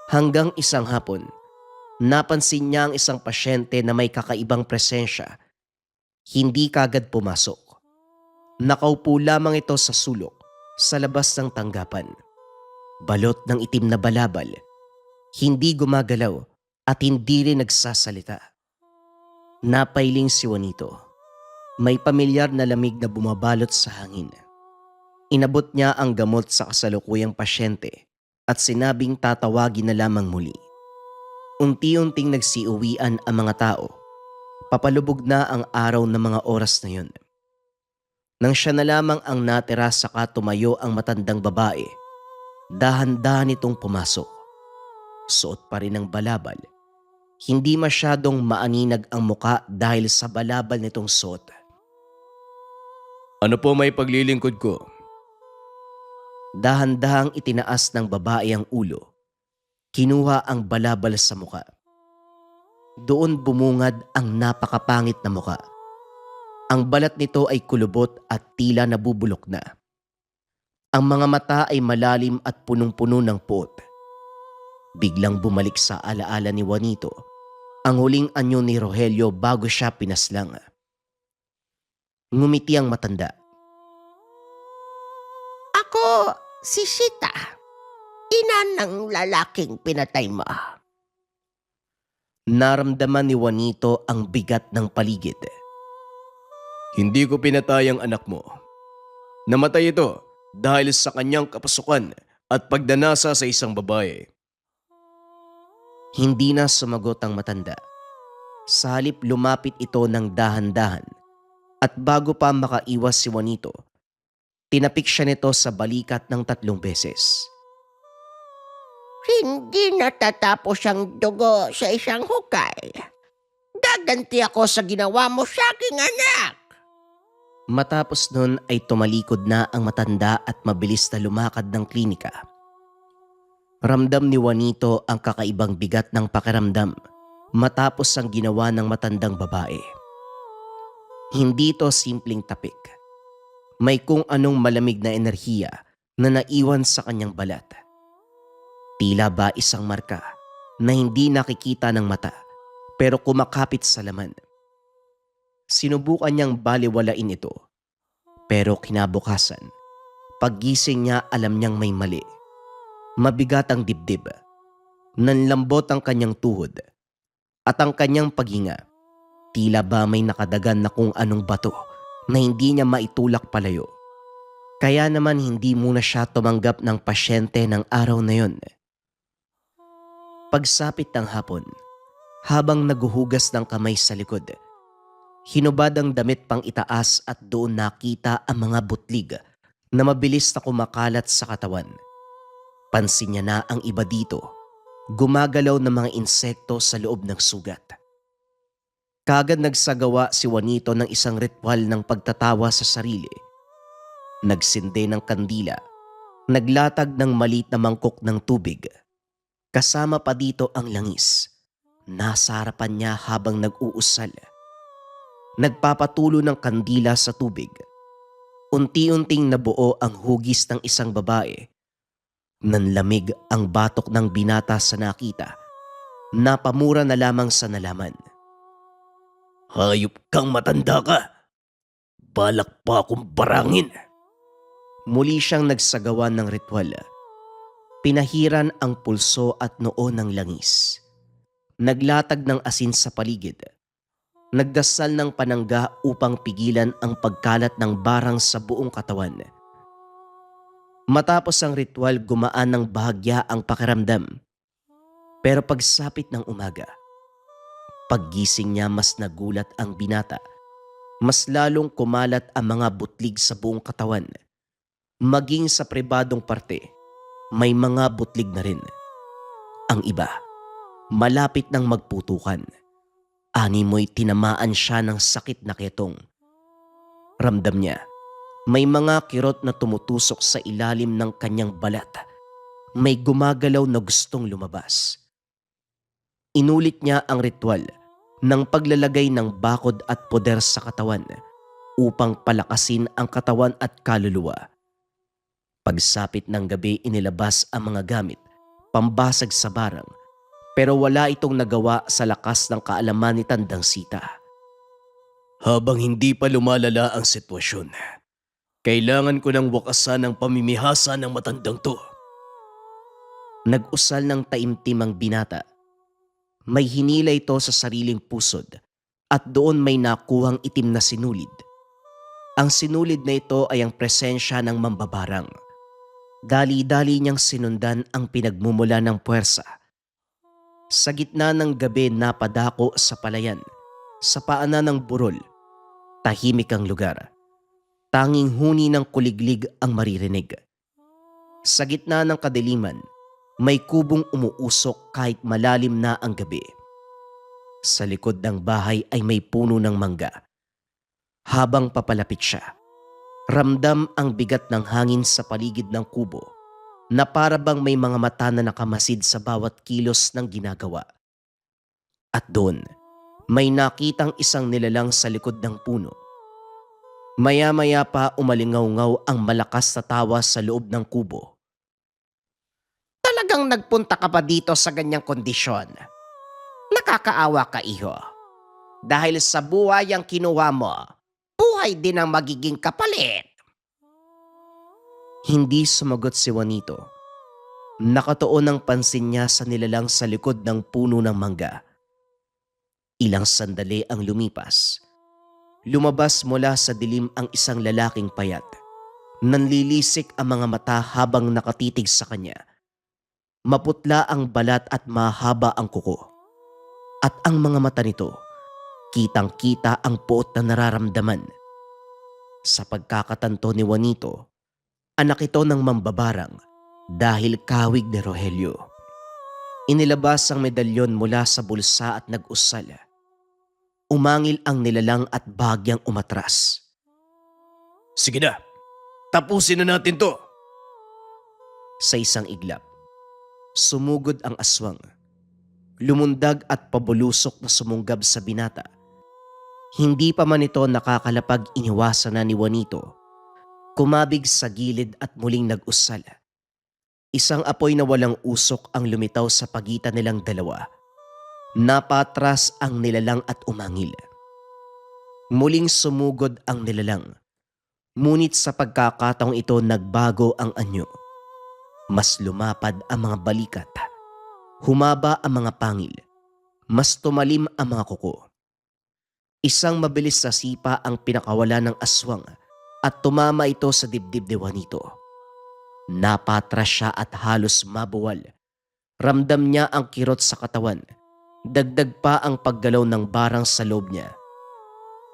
Hanggang isang hapon, napansin niya ang isang pasyente na may kakaibang presensya. Hindi kagad pumasok. Nakaupo lamang ito sa sulok, sa labas ng tanggapan. Balot ng itim na balabal, hindi gumagalaw at hindi rin nagsasalita. Napailing si Juanito. May pamilyar na lamig na bumabalot sa hangin. Inabot niya ang gamot sa kasalukuyang pasyente at sinabing tatawagin na lamang muli. Unti-unting nagsiuwian ang mga tao. Papalubog na ang araw ng mga oras na yun. Nang siya na lamang ang natira saka tumayo ang matandang babae, dahan-dahan itong pumasok. Suot pa rin ang balabal. Hindi masyadong maaninag ang muka dahil sa balabal nitong suot. Ano po may paglilingkod ko? Dahan-dahang itinaas ng babae ang ulo. Kinuha ang balabal sa muka. Doon bumungad ang napakapangit na muka. Ang balat nito ay kulubot at tila nabubulok na. Ang mga mata ay malalim at punong-puno ng puot. Biglang bumalik sa alaala ni Juanito ang huling anyo ni Rogelio bago siya pinaslang. Ngumiti ang matanda. Ako, si Sita, ina ng lalaking pinatay mo. Naramdaman ni Juanito ang bigat ng paligid. Hindi ko pinatay ang anak mo. Namatay ito dahil sa kanyang kapasukan at pagdanasa sa isang babae. Hindi na sumagot ang matanda. Sa halip lumapit ito ng dahan-dahan at bago pa makaiwas si Juanito, tinapik siya nito sa balikat ng 3 beses. Hindi natatapos ang dugo sa isang hukay. Gaganti ako sa ginawa mo sa aking anak. Matapos nun ay tumalikod na ang matanda at mabilis na lumakad ng klinika. Ramdam ni Juanito ang kakaibang bigat ng pakiramdam matapos ang ginawa ng matandang babae. Hindi ito simpleng tapik. May kung anong malamig na enerhiya na naiwan sa kanyang balat. Tila ba isang marka na hindi nakikita ng mata pero kumakapit sa laman. Sinubukan niyang baliwalain ito. Pero kinabukasan, paggising niya alam niyang may mali. Mabigat ang dibdib. Nanlambot ang kanyang tuhod. At ang kanyang paghinga, tila ba may nakadagan na kung anong bato na hindi niya maitulak palayo. Kaya naman hindi muna siya tumanggap ng pasyente ng araw na yon. Pagsapit ng hapon, habang naguhugas ng kamay sa likod, hinubad ang damit pang itaas at doon nakita ang mga butlig na mabilis na kumakalat sa katawan. Pansin niya na ang iba dito, gumagalaw ng mga insekto sa loob ng sugat. Kagad nagsagawa si Juanito ng isang ritual ng pagtatawa sa sarili. Nagsindi ng kandila, naglatag ng maliit na mangkok ng tubig. Kasama pa dito ang langis. Nasa harapan niya habang nag-uusal. Nagpapatulo ng kandila sa tubig. Unti-unting nabuo ang hugis ng isang babae. Nanlamig ang batok ng binata sa nakita. Napamura na lamang sa nalaman. Hayop kang matanda ka. Balak pa akong barangin. Muli siyang nagsagawa ng ritual. Pinahiran ang pulso at noo ng langis. Naglatag ng asin sa paligid. Nagdasal ng panangga upang pigilan ang pagkalat ng barang sa buong katawan. Matapos ang ritual, gumaan ng bahagya ang pakiramdam. Pero pagsapit ng umaga, paggising niya mas nagulat ang binata. Mas lalong kumalat ang mga butlig sa buong katawan. Maging sa pribadong parte, may mga butlig na rin. Ang iba, malapit ng magputukan. Animoy tinamaan siya ng sakit na ketong Ramdam niya, may mga kirot na tumutusok sa ilalim ng kanyang balat. May gumagalaw na gustong lumabas. Inulit niya ang ritual ng paglalagay ng bakod at poder sa katawan upang palakasin ang katawan at kaluluwa. Pagsapit ng gabi, inilabas ang mga gamit, pambasag sa barang, pero wala itong nagawa sa lakas ng kaalaman ni Tandang Sita. Habang hindi pa lumalala ang sitwasyon, kailangan ko ng wakasan ang pamimihasa ng matandang to. Nag-usal ng taimtim ang binata. May hinila ito sa sariling pusod at doon may nakuhang itim na sinulid. Ang sinulid na ito ay ang presensya ng mambabarang. Dali-dali niyang sinundan ang pinagmumula ng puwersa. Sa gitna ng gabi napadako sa palayan, sa paanan ng burol, tahimik ang lugar. Tanging huni ng kuliglig ang maririnig. Sa gitna ng kadiliman, may kubong umuusok kahit malalim na ang gabi. Sa likod ng bahay ay may puno ng mangga. Habang papalapit siya, ramdam ang bigat ng hangin sa paligid ng kubo na para bang may mga mata na nakamasid sa bawat kilos ng ginagawa. At doon, may nakitang isang nilalang sa likod ng puno. Maya-maya pa umalingaw-ngaw ang malakas na tawa sa loob ng kubo. Talagang nagpunta ka pa dito sa ganyang kondisyon. Nakakaawa ka, iho. Dahil sa buhay ang kinuha mo, buhay din ang magiging kapalit. Hindi sumagot si Juanito. Nakatuon ang pansin niya sa nilalang sa likod ng puno ng mangga. Ilang sandali ang lumipas. Lumabas mula sa dilim ang isang lalaking payat. Nanlilisik ang mga mata habang nakatitig sa kanya. Maputla ang balat at mahaba ang kuko. At ang mga mata nito, kitang-kita ang puot na nararamdaman. Sa pagkakatanto ni Juanito, anak ito ng mambabarang dahil kawig ni Rogelio. Inilabas ang medalyon mula sa bulsa at nag-usal. Umangil ang nilalang at bagyang umatras. Sige na, tapusin na natin to. Sa isang iglap, sumugod ang aswang. Lumundag at pabulusok na sumunggab sa binata. Hindi pa man ito nakakalapag, iniwasan na ni Juanito. Kumabig sa gilid at muling nag-usal. Isang apoy na walang usok ang lumitaw sa pagitan nilang dalawa. Napatras ang nilalang at umangil. Muling sumugod ang nilalang. Ngunit sa pagkakataong ito nagbago ang anyo. Mas lumapad ang mga balikat. Humaba ang mga pangil. Mas tumalim ang mga kuko. Isang mabilis na sipa ang pinakawala ng aswang at tumama ito sa dibdib ni Juanito. Napatras siya at halos mabuwal. Ramdam niya ang kirot sa katawan. Dagdag pa ang paggalaw ng barang sa loob niya.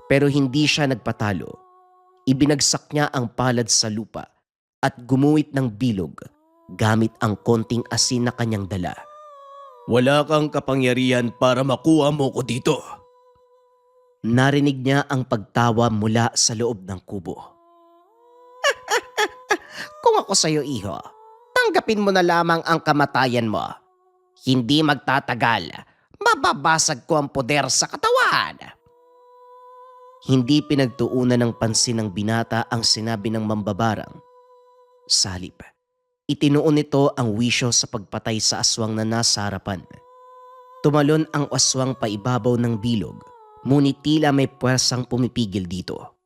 Pero hindi siya nagpatalo. Ibinagsak niya ang palad sa lupa at gumuhit ng bilog gamit ang konting asin na kanyang dala. Wala kang kapangyarihan para makuha mo ko dito. Narinig niya ang pagtawa mula sa loob ng kubo. Kung ako sa'yo, iho, tanggapin mo na lamang ang kamatayan mo. Hindi magtatagal, mababasag ko ang poder sa katawan. Hindi pinagtuunan ng pansin ng binata ang sinabi ng mambabarang. Sa halip, itinuon nito ang wisyo sa pagpatay sa aswang na nasa harapan. Tumalon ang aswang paibabaw ng bilog, ngunit tila may puwersang pumipigil dito.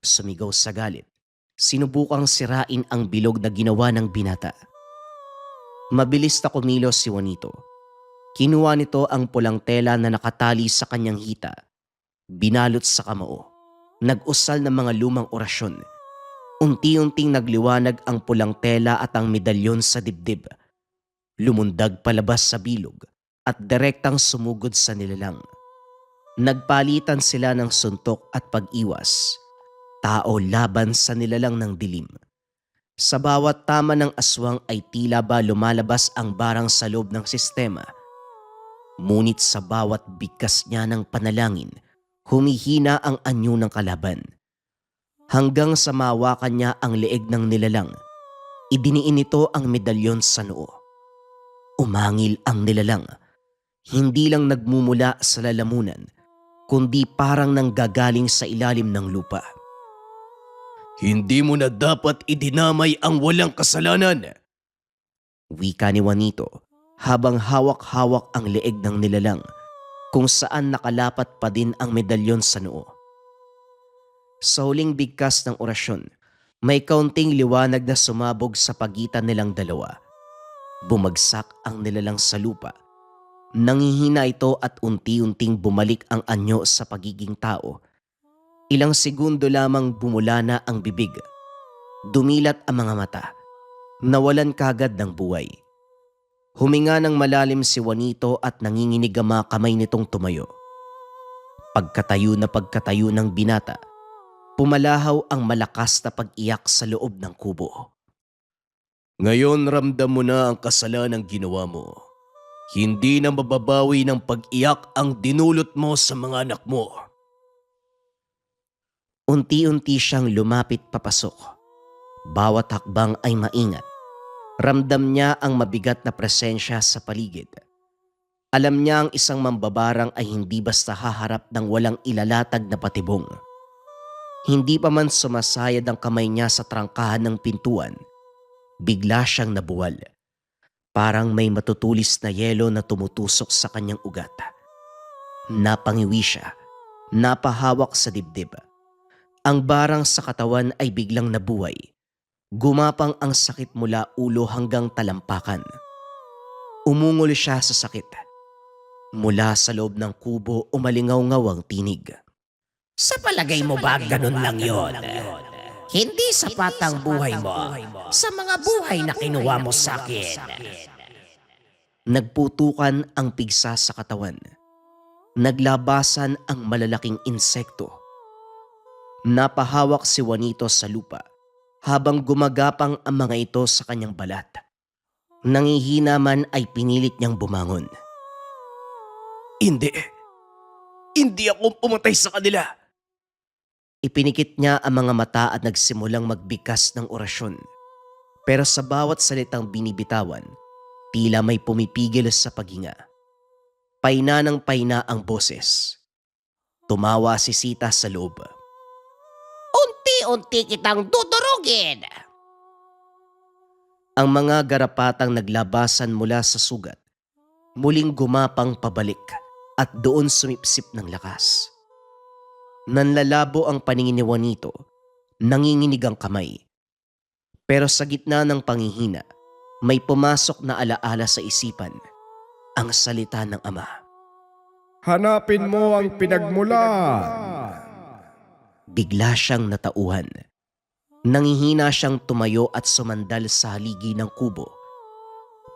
Sumigaw sa galit, sinubukang sirain ang bilog na ginawa ng binata. Mabilis na kumilos si Juanito. Kinuha nito ang pulang tela na nakatali sa kanyang hita. Binalot sa kamao. Nag-usal ng mga lumang orasyon. Unti-unting nagliwanag ang pulang tela at ang medalyon sa dibdib. Lumundag palabas sa bilog at direktang sumugod sa nilalang. Nagpalitan sila ng suntok at pag-iwas. Tao laban sa nilalang ng dilim. Sa bawat tama ng aswang ay tila ba lumalabas ang barang sa loob ng sistema. Ngunit sa bawat bigkas niya ng panalangin, humihina ang anyo ng kalaban. hanggang sa mawakan niya ang leeg ng nilalang. Idiniin nito ang medalyon sa noo. Umangil ang nilalang. Hindi lang nagmumula sa lalamunan, kundi parang nanggagaling sa ilalim ng lupa. Hindi mo na dapat idinamay ang walang kasalanan. Wika ni Juanito habang hawak-hawak ang leeg ng nilalang, kung saan nakalapat pa din ang medalyon sa noo. Sa huling bigkas ng orasyon, may kaunting liwanag na sumabog sa pagitan nilang dalawa. Bumagsak ang nilalang sa lupa. Nangihina ito at unti-unting bumalik ang anyo sa pagiging tao. Ilang segundo lamang bumula na ang bibig. Dumilat ang mga mata. Nawalan kagad ng buhay. Huminga ng malalim si Juanito at nanginginig ang mga kamay nitong tumayo. Pagkatayo ng binata, pumalahaw ang malakas na pag-iyak sa loob ng kubo. Ngayon ramdam mo na ang kasalanang ginawa mo. Hindi na mababawi ng pag-iyak ang dinulot mo sa mga anak mo. Unti-unti siyang lumapit papasok. Bawat hakbang ay maingat. Ramdam niya ang mabigat na presensya sa paligid. Alam niya ang isang mambabarang ay hindi basta haharap ng walang ilalatag na patibong. Hindi pa man sumasayad ang kamay niya sa trangkahan ng pintuan, bigla siyang nabuwal. Parang may matutulis na yelo na tumutusok sa kanyang ugat. Napangiwi siya, napahawak sa dibdib. Ang barang sa katawan ay biglang nabuhay. Gumapang ang sakit mula ulo hanggang talampakan. Umungol siya sa sakit. Mula sa loob ng kubo umalingaw-ngaw ang tinig. Sa palagay mo ba ganun lang yon? Hindi sapat ang buhay mo sa mga buhay na kinuha mo sa akin. Nagputukan ang pigsa sa katawan. Naglabasan ang malalaking insekto. Napahawak si Juanito sa lupa habang gumagapang ang mga ito sa kanyang balat. Nangihina man ay pinilit niyang bumangon. Hindi. Hindi ako pumatay sa kanila. Ipinikit niya ang mga mata at nagsimulang magbikas ng orasyon. Pero sa bawat salitang binibitawan, tila may pumipigil sa paghinga. Paina ng paina ang boses. Tumawa si Sita sa loob. Unti-unti kitang dudurugin. Ang mga garapatang naglabasan mula sa sugat, muling gumapang pabalik at doon sumipsip ng lakas. Nanlalabo ang paningin ni Juanito, nanginginig ang kamay. Pero sa gitna ng panghihina, may pumasok na alaala sa isipan, ang salita ng ama. Hanapin mo ang pinagmulan. Bigla siyang natauhan. Nangihina siyang tumayo at sumandal sa haligi ng kubo.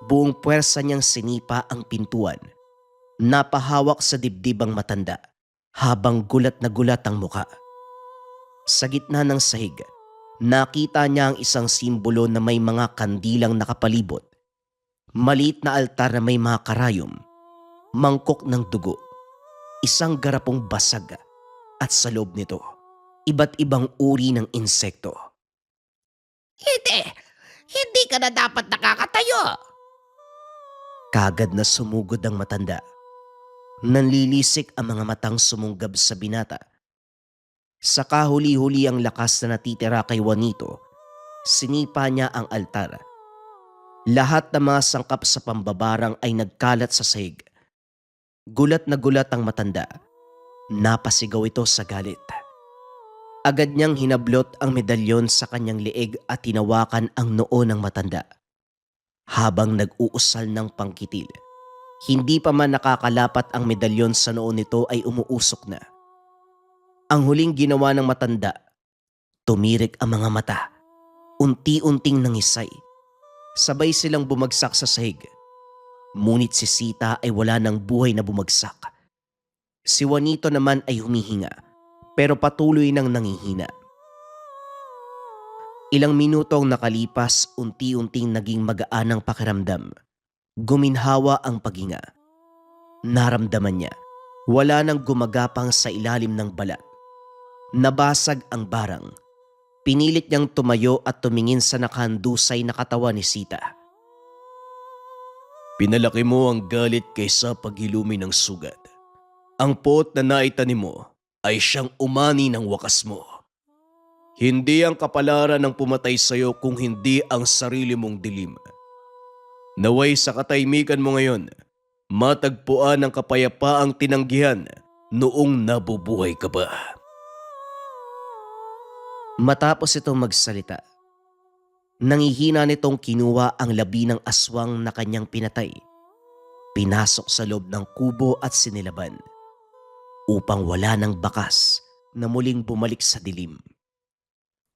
Buong puwersa niyang sinipa ang pintuan. Napahawak sa dibdib ang matanda habang gulat na gulat ang muka. Sa gitna ng sahig, nakita niya ang isang simbolo na may mga kandilang nakapalibot. Maliit na altar na may mga karayom, mangkok ng dugo, isang garapong basag at sa loob nito, iba't ibang uri ng insekto. Hindi ka na dapat nakakatayo. Kagad na sumugod ang matanda. Nanlilisik ang mga matang sumunggab sa binata. Sa kahuli-huli ang lakas na natitira kay Juanito, sinipa niya ang altar. Lahat ng mga sangkap sa pambabarang ay nagkalat sa sahig. Gulat na gulat ang matanda. Napasigaw ito sa galit. Agad niyang hinablot ang medalyon sa kanyang leeg at tinawakan ang noo ng matanda. Habang nag-uusal ng pangkitil, hindi pa man nakakalapat ang medalyon sa noo nito ay umuusok na. Ang huling ginawa ng matanda, tumirik ang mga mata, unti-unting nangisay. Sabay silang bumagsak sa sahig. Ngunit si Sita ay wala ng buhay na bumagsak. Si Juanito naman ay humihinga, pero patuloy nang nangihina. Ilang minuto ang nakalipas, unti-unting naging magaan ang pakiramdam. Guminhawa ang paghinga. Naramdaman niya, wala nang gumagapang sa ilalim ng balat. Nabasag ang barang Pinilit niyang tumayo at tumingin sa nakahandusay na katawan ni Sita. Pinalaki mo ang galit kaysa paghilumi ng sugat. Ang pot na naitanim mo ay siyang umani ng wakas mo. Hindi ang kapalaran ng pumatay sa'yo kung hindi ang sarili mong dilim. Naway sa katahimikan mo ngayon, matagpuan ang kapayapaang tinanggihan noong nabubuhay ka pa. Matapos itong magsalita, nangihina nitong kinuha ang labi ng aswang na kanyang pinatay. Pinasok sa loob ng kubo at sinilaban upang wala ng bakas na muling bumalik sa dilim.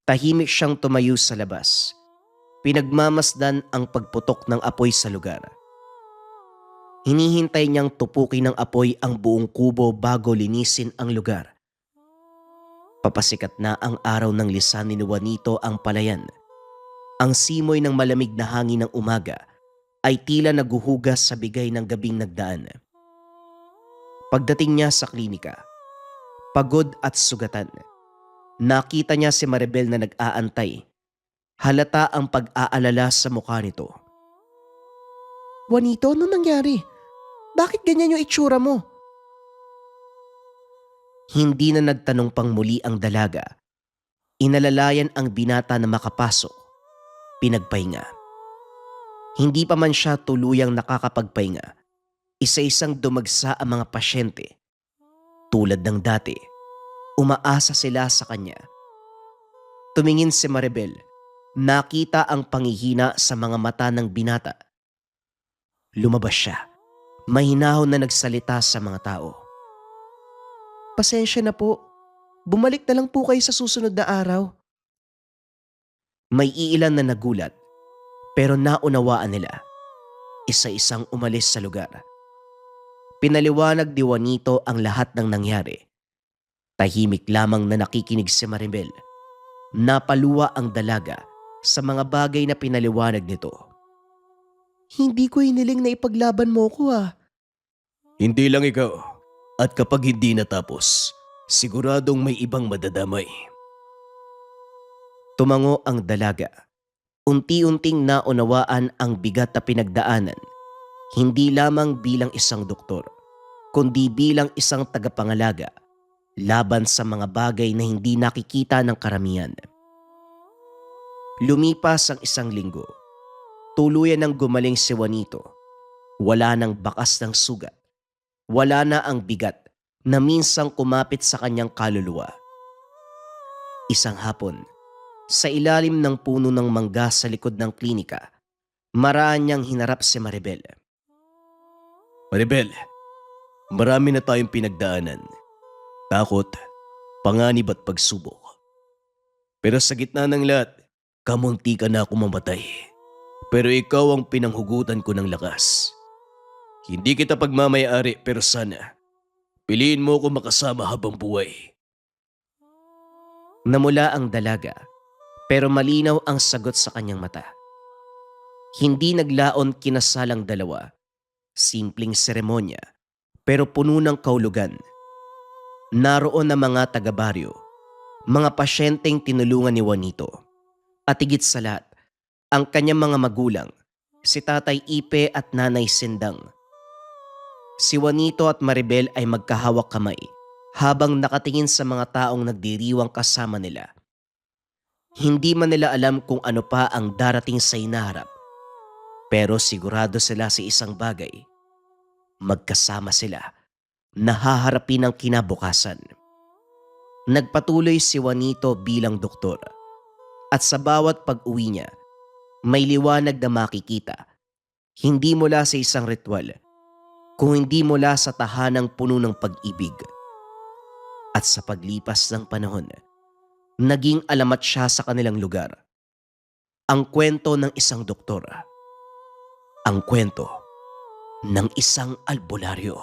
Tahimik siyang tumayo sa labas. Pinagmamasdan ang pagputok ng apoy sa lugar. Hinihintay niyang tupukin ng apoy ang buong kubo bago linisin ang lugar. Papasikat na ang araw ng lisanin ni Juanito ang palayan. Ang simoy ng malamig na hangin ng umaga ay tila naguhugas sa bigay ng gabing nagdaan. Pagdating niya sa klinika, pagod at sugatan, nakita niya si Maribel na nag-aantay. Halata ang pag-aalala sa mukha nito. Juanito, ano nangyari? Bakit ganyan yung itsura mo? Hindi na nagtanong pang muli ang dalaga. Inalalayan ang binata na makapasok. Pinagpahinga. Hindi pa man siya tuluyang nakakapagpahinga. Isa-isang dumagsa ang mga pasyente. Tulad ng dati, umaasa sila sa kanya. Tumingin si Maribel. Nakita ang panghihina sa mga mata ng binata. Lumabas siya. Mahinahon na nagsalita sa mga tao. Pasensya na po. Bumalik na lang po kayo sa susunod na araw. May iilan na nagulat, pero naunawaan nila. Isa-isang umalis sa lugar. Pinaliwanag ni Juanito ang lahat ng nangyari. Tahimik lamang na nakikinig si Maribel. Napaluwa ang dalaga sa mga bagay na pinaliwanag nito. Hindi ko hiniling na ipaglaban mo ko Hindi lang ikaw. At kapag hindi natapos, siguradong may ibang madadamay. Tumango ang dalaga. Unti-unting naunawaan ang bigat na pinagdaanan, hindi lamang bilang isang doktor, kundi bilang isang tagapangalaga, laban sa mga bagay na hindi nakikita ng karamihan. Lumipas ang isang linggo. Tuluyan nang gumaling si Juanito. Wala nang bakas ng sugat. Wala na ang bigat na minsang kumapit sa kanyang kaluluwa. Isang hapon, sa ilalim ng puno ng mangga sa likod ng klinika, maraan niyang hinarap si Maribel. Maribel, marami na tayong pinagdaanan. Takot, panganib at pagsubok. Pero sa gitna ng lahat, kamunti ka na ako mamatay. Pero ikaw ang pinanghugutan ko ng lakas. Hindi kita pagmamayari pero sana, piliin mo ko makasama habang buhay. Namula ang dalaga, pero malinaw ang sagot sa kanyang mata. Hindi naglaon kinasalang dalawa. Simpleng seremonya, pero puno ng kaulugan. Naroon na mga taga-baryo, mga pasyenteng tinulungan ni Juanito. At higit sa lahat, ang kanyang mga magulang, si Tatay Ipe at Nanay Sindang. Si Juanito at Maribel ay magkahawak kamay habang nakatingin sa mga taong nagdiriwang kasama nila. Hindi man nila alam kung ano pa ang darating sa inaharap, pero sigurado sila sa isang bagay. Magkasama sila, nahaharapin ang kinabukasan. Nagpatuloy si Juanito bilang doktor, at sa bawat pag-uwi niya, may liwanag na makikita, hindi mula sa isang ritual, kung hindi mula sa tahanang puno ng pag-ibig. At sa paglipas ng panahon, naging alamat siya sa kanilang lugar. Ang kwento ng isang doktor. Ang kwento ng isang albularyo.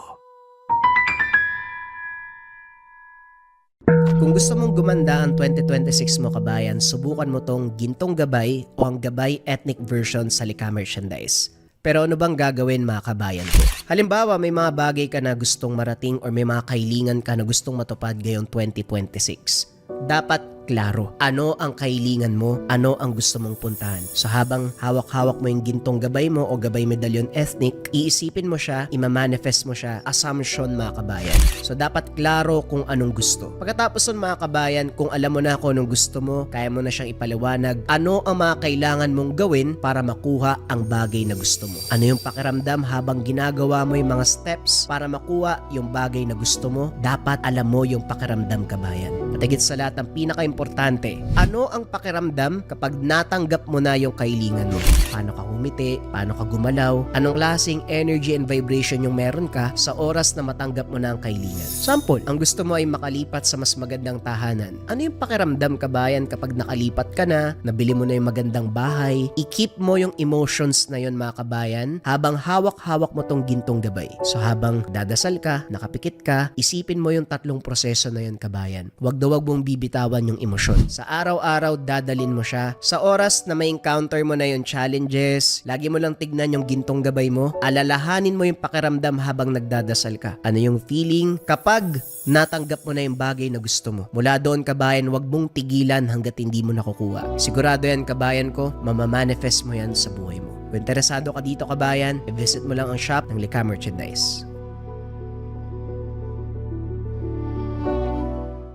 Kung gusto mong gumanda ang 2026 mo kabayan, subukan mo tong Gintong Gabay o ang Gabay Ethnic version sa Lika Merchandise. Pero ano bang gagawin mga kabayan ko? Halimbawa, may mga bagay ka na gustong marating or may mga kahilingan ka na gustong matupad ngayong 2026. Dapat klaro. Ano ang kahilingan mo? Ano ang gusto mong puntahan? So habang hawak-hawak mo yung gintong gabay mo o gabay medallion ethnic, iisipin mo siya, imamanifest mo siya, assumption mga kabayan. So dapat klaro kung anong gusto. Pagkatapos nun mga kabayan, kung alam mo na kung anong gusto mo, kaya mo na siyang ipaliwanag, ano ang mga kailangan mong gawin para makuha ang bagay na gusto mo. Ano yung pakiramdam habang ginagawa mo yung mga steps para makuha yung bagay na gusto mo, dapat alam mo yung pakiramdam kabayan. At higit sa lahat, ang pinaka-importante, ano ang pakiramdam kapag natanggap mo na yung kahilingan mo? Paano ka humiti? Paano ka gumalaw? Anong klaseng energy and vibration yung meron ka sa oras na matanggap mo na ang kahilingan? Sample, ang gusto mo ay makalipat sa mas magandang tahanan. Ano yung pakiramdam kabayan kapag nakalipat ka na, nabili mo na yung magandang bahay, i-keep mo yung emotions na yun mga kabayan habang hawak-hawak mo tong gintong gabay. So habang dadasal ka, nakapikit ka, isipin mo yung tatlong proseso na yun kabayan. Huwag mong bibitawan yung emosyon. Sa araw-araw, dadalin mo siya. Sa oras na may encounter mo na yung challenges, lagi mo lang tignan yung gintong gabay mo, alalahanin mo yung pakiramdam habang nagdadasal ka. Ano yung feeling kapag natanggap mo na yung bagay na gusto mo? Mula doon kabayan, huwag mong tigilan hanggat hindi mo nakukuha. Sigurado yan kabayan ko, mamamanifest mo yan sa buhay mo. Kung interesado ka dito kabayan, i-visit mo lang ang shop ng Lika Merchandise.